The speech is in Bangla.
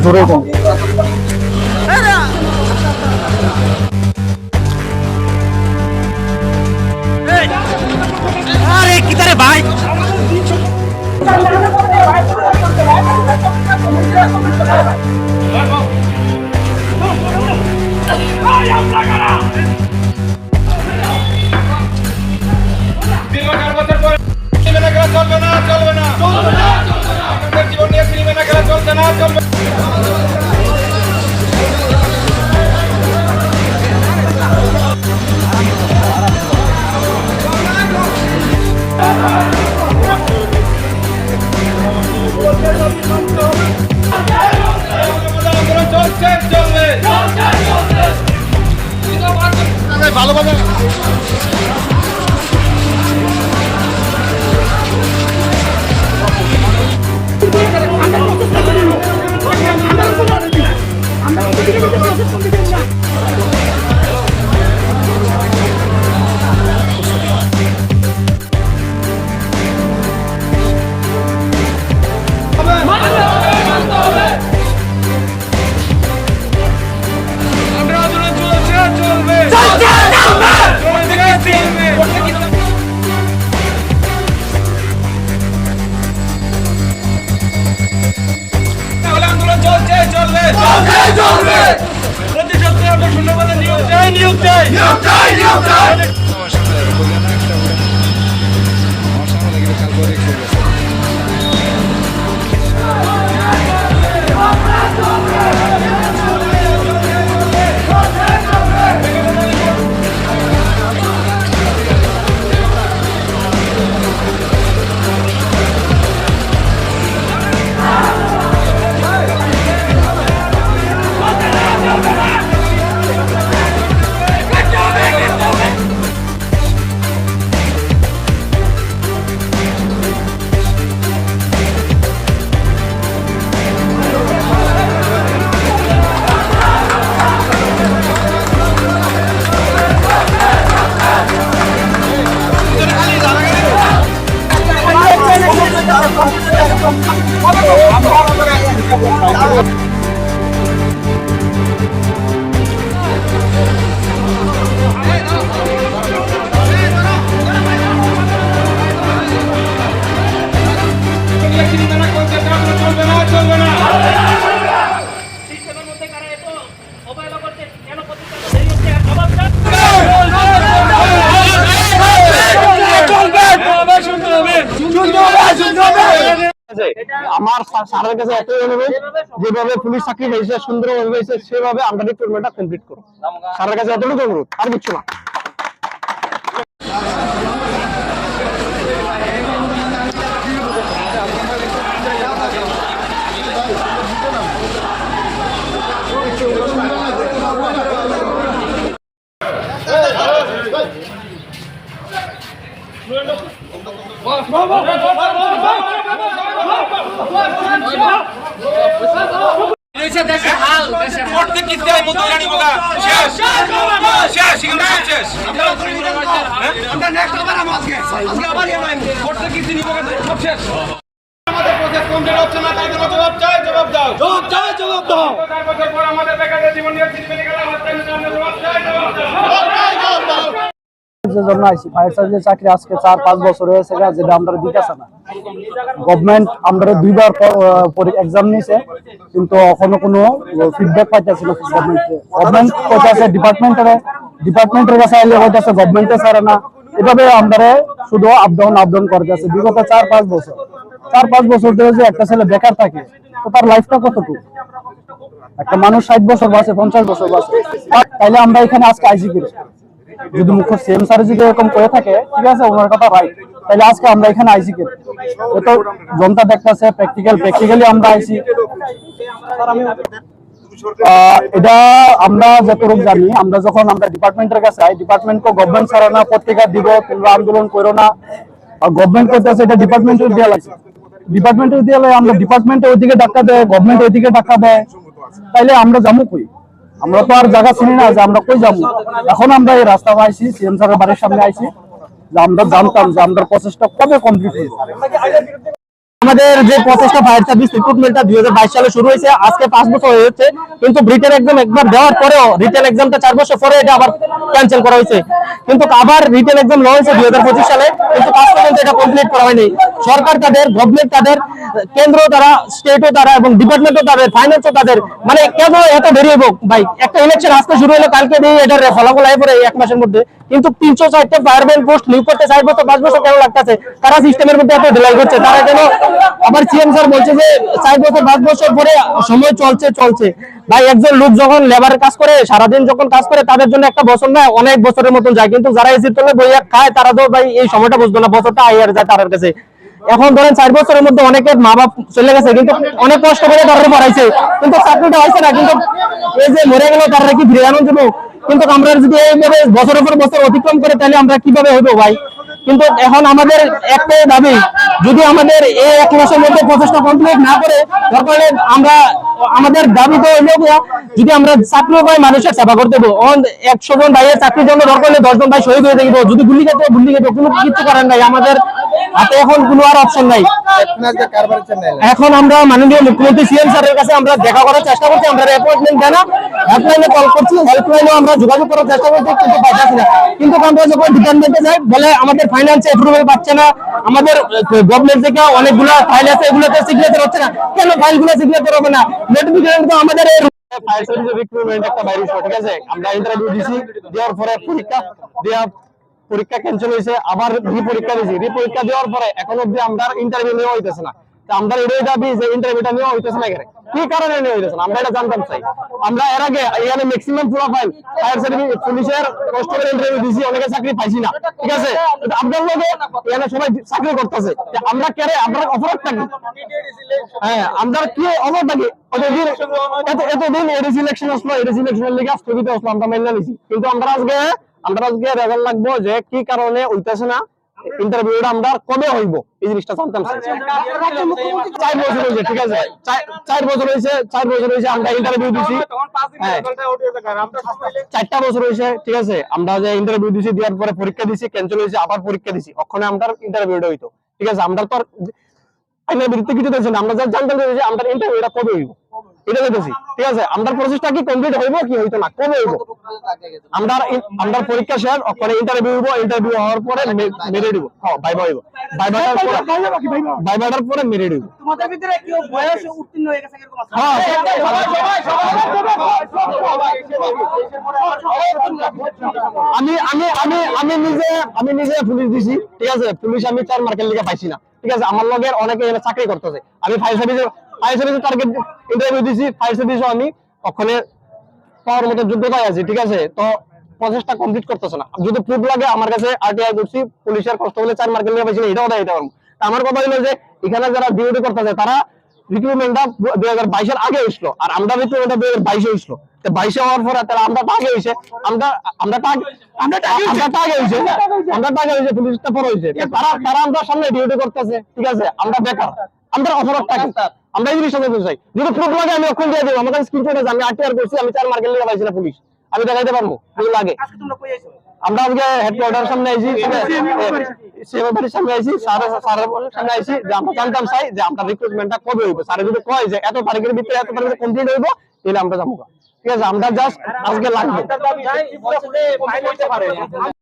জোরে আরে কি তারে ভাই চলবে না চলবে না আমাদের জীবন নিয়ে সিনেমা না খেলা চলছে না চলবে ভালোভাবে আমার স্যারের কাছে একটাই অনুরোধ, যেভাবে পুলিশ চাকরি হয়েছে সুন্দরভাবে হয়েছে সেভাবে আমরা রিক্রুটমেন্টটা কমপ্লিট করো। স্যারের কাছে এতটুকু অনুরোধ, আর কিছু না। ফায়ার সার্ভিসের চাকরি আজকে 4-5 বছর হয়েছে, যেটা আমরা দিতেছে না। গভর্নমেন্ট আমরা 2বার এক্সাম নিয়েছে, কিন্তু এখনো কোনো ফিডব্যাক পাইতেছিল। গভর্নমেন্ট কইতাছে ডিপার্টমেন্টের কাছে আইলে কইতাছে গভর্নমেন্টে ছাড়ে না। এভাবে আমরা শুধু আপ ডাউন করতেছে বিগত 4-5 বছর। 4-5 বছর ধরে যে একটা ছেলে বেকার থাকে, তো তার লাইফটা কতটুকু? একটা মানুষ 60 বছর বাঁচে, 50 বছর বাঁচে, তাইলে আমরা এখানে আজকে আইসি করি। যদি মুখ্য সিএম স্যার যদি এরকম করে থাকে, ঠিক আছে, ওনার কথা রাইট, তাহলে আজকে আমরা এখানে আইসি করি। তো জনতা দেখতেছে প্র্যাকটিক্যালি আমরা আইসি। এটা আমরা যতটুকু জানি, আমরা যখন আমরা ডিপার্টমেন্টের কাছে আই, ডিপার্টমেন্টকে গভর্নমেন্ট ছাড়া না, পত্রিকা দিব কিংবা আন্দোলন করো না, গভর্নমেন্ট করতেছে এটা ডিপার্টমেন্টের দেওয়া লাগছে। ডিপার্টমেন্টের দেওয়া আমরা ডিপার্টমেন্টে ওইদিকে ডাক্তার দেয়, গভর্নমেন্ট ওইদিকে ডাক্তার দেয়, তাইলে আমরা যাবো কই? আমরা তো আর জায়গা চিনি না যে আমরা কই যাবো। এখন আমরা এই রাস্তা আইছি, সিএম স্যারের বাড়ির সামনে আইছি, যে আমরা জানতাম যে আমরা প্রসেসটা কবে কমপ্লিট হইব। আমাদের যে প্রসেসটা ফায়ার সার্ভিস রিক্রুটমেন্টটা 2022 সালে শুরু হয়েছে, আজকে 5 বছর হয়ে যাচ্ছে, কিন্তু রিটেন এক্সাম একবার দেওয়ার পরেও রিটেন এক্সামটা 4 বছর পরে এটা আবার ক্যান্সেল করা হয়েছে। কিন্তু আবার রিটেন এক্সাম নেওয়া হয়েছে 2025 সালে, কিন্তু কাজ পর্যন্ত এটা কমপ্লিট করা হয়নি। সরকার তাদের, গভর্নমেন্ট তাদের, কেন্দ্র তারা, স্টেটও তারা এবং ডিপার্টমেন্টও তাদের, ফাইন্যান্সও তাদের, মানে কেন এত দেরি হইব ভাই? একটা ইলেকশন আজকে শুরু হলে কালকে দিয়ে এটার ফলাফল আয় পরে 1 মাসের মধ্যে, কিন্তু 304টা ফায়ারম্যান পোস্ট নিয়োগ করতে 4 বছর 5 বছর কেন লাগতেছে? তারা সিস্টেমের মধ্যে এত ঢিলাই করছে, তারা কেন? আবার সিএম স্যার বলছে যে 4 বছর 5 বছর পরে সময় চলছে ভাই। একজন লোক যখন লেবারের কাজ করে, সারাদিন যখন কাজ করে, তাদের জন্য একটা বছর না অনেক বছরের মতন যায়, কিন্তু যারা এসির তলে বইয়া খায় তারা তো ভাই এই সময়টা বুঝবে না, বছরটা আইয়ার যায় তার কাছে। এখন ধরেন 4 বছরের মধ্যে অনেকের মা বাপ চলে গেছে, কিন্তু অনেক কষ্ট করে তারা পড়াইছে, কিন্তু চাকরিটা হয়েছে না। কিন্তু এই যে মরে গেল তারা কি ফিরে আনন্দ দেবো? কিন্তু আমরা যদি এইভাবে বছরের পর বছর অতিক্রম করে, তাহলে আমরা কিভাবে হইবো ভাই? কিন্তু এখন আমাদের একটাই দাবি, যদি আমাদের এই 1 মাসের মধ্যে প্রচেষ্টা কমপ্লিট না করে, তারপরে আমরা আমাদের দাবি তো হইলো যদি আমরা চাকরি পাই মানুষের সেবা করতে দেবো। 100 জন ভাইয়ের চাকরির জন্য দরকার হলে 10 জন ভাই শহীদ হয়ে দেখবো, যদি গুলি খেতে কোনো কিছু করেন নাই, আমাদের হাতে এখন কোনো আর অপশন নাই। এখন আমরা মাননীয় মুখ্যমন্ত্রী সিএম স্যারের কাছে আমরা দেখা করার চেষ্টা করছি, আমরা অ্যাপয়েন্টমেন্ট দেয় না, হেল্পলাইনে কল করছি, হেল্পলাইনেও আমরা যোগাযোগ করার চেষ্টা করছি, কিন্তু পাইতেছি না। কিন্তু আমরা যখন ডিপার্টমেন্টে যাই বলে আমাদের ফাইন্যান্স অ্যাপ্রুভাল পাচ্ছে না, আমাদের গভর্নমেন্ট থেকে অনেকগুলো ফাইল আছে, এগুলোতে সিগনেচার হচ্ছে না। কেন ফাইলগুলো সিগনেচার হবে না? নোটিফিকেশন তো আমাদের ফায়ার সার্ভিস রিক্রুটমেন্ট একটা বাইরে, ঠিক আছে? আমরা ইন্টারভিউ দিছি, দেওয়ার পরে পরীক্ষা ক্যান্সেল হয়েছে, আবার রিপরীক্ষা দিয়েছি, রিপরীক্ষা দেওয়ার পরে এখন অব্দি আমরা ইন্টারভিউ নেওয়া হইতেছে না। আমরা এটাই দাবি যে ইন্টারভিউটা নেওয়া হইতেছে না, কি কারণে নেওয়া হইতেছে না আমরা এটা জানতাম চাই। আমরা এর আগে এখানে ম্যাক্সিমাম প্রোফাইল ফায়ার সার্ভিস পুলিশের কষ্ট করে ইন্টারভিউ দিয়েছি, অনেকে চাকরি পাইছি না, ঠিক আছে? আপনার লোকে এখানে সবাই চাকরি করতেছে, আমরা কেরে আমরা অপরাধ থাকি? হ্যাঁ, আমরা কি অপরাধ থাকি? এতদিন এডিসি ইলেকশন আসলো, এডিসি ইলেকশনের লিগে স্থগিত আসলো, আমরা মেনে নিয়েছি, কিন্তু আমরা আজকে রেজাল্ট লাগবো যে কি কারণে হইতেছে না, ইন্টারভিউটা আমরা কবে হইব এই জিনিসটা জানতাম। 4 বছর হয়েছে, ঠিক আছে? 4 বছর হয়েছে আমরা ইন্টারভিউ দিছি, 4টা বছর হয়েছে, ঠিক আছে? আমরা যে ইন্টারভিউ দিছি, দেওয়ার পরে পরীক্ষা দিছি, ক্যান্সেল হয়েছে, আবার পরীক্ষা দিছি, ওখানে আমরা ইন্টারভিউটা হইতো, ঠিক আছে? আমরা তো আইনের বিরুদ্ধে কিছু দেখছি না, আমরা যা জানতাম যে আমরা ইন্টারভিউটা কবে হইব এটা দেখেছি, ঠিক আছে? আমরা প্রসেসটা কি কমপ্লিট হইব কি হইতো না, কবে হইব? আমরা পরীক্ষা শেষ, ওখানে ইন্টারভিউ হইব, ইন্টারভিউ হওয়ার পরে মেরে দিব, হ্যাঁ ভাইবা হইব, ভাইবাটার পরে মেরে দিব। তোমাদের ভিতরে কেউ বয়স উত্তীর্ণ হয়ে গেছে এরকম আছে? হ্যাঁ, আমি নিজে পুলিশ দিছি, ঠিক আছে? পুলিশ আমি 4 মার্কের লিগে পাইছি না, ঠিক আছে? আমার লগের অনেকে চাকরি করতেছে, আমি ফায়ার সার্ভিসের টার্গেট ইন্টারভিউ দিছি, ফায়ার সার্ভিসও আমি ওখানে পাওয়ার মতো যোগ্যতায় আছি, ঠিক আছে? তো প্রসেসটা কমপ্লিট করতেছে না। যদি প্রুফ লাগে আমার কাছে আরটিআই করছি, পুলিশের কষ্ট হলে 4 মার্কের লিগে পাইছি না, এটাও দিতে পারবো। তা আমার কথা হলো যে এখানে যারা ডিউটি করতেছে তারা রিক্রুটমেন্টটা 2022 এর আগে হইছিল, আর আমরা রিক্রুটমেন্টটা 2022 এ হইছিল। তো 22 এ হওয়ার পরে তারা আমরা টাগে হইছে, টাগে হইছে, পুলিশটা পরে হইছে, তারা আমরা সামনে ডিউটি করতেছে, ঠিক আছে? আমরা বেকার, আমরা অপরাধ থাকি, আমরা এই জিনিসটা দেখতে চাই। যদি প্রুফ লাগে আমি ওখানে দিয়ে দেবো, আমার কাছে স্ক্রিনশট আছে, আমি আরটিআর করছি, আমি 4 মার্কের লিগে পাইছি না পুলিশ, আমি দেখাইতে পারবো যদি লাগে। আজকে তোমরা কই আইছো? আমরা আজকে হেডকোয়ার্টার সামনে আইছি, সেবাবাড়ির সামনে আইছি, স্যারের সামনে আইছি যে আমরা জানতাম চাই যে আমরা রিক্রুটমেন্টটা কবে হইব। স্যার যদি কয় যে এত তারিখের ভিতরে কমপ্লিট হইব, তাহলে আমরা যাবো, ঠিক আছে? আমরা জাস্ট আজকে লাগবে।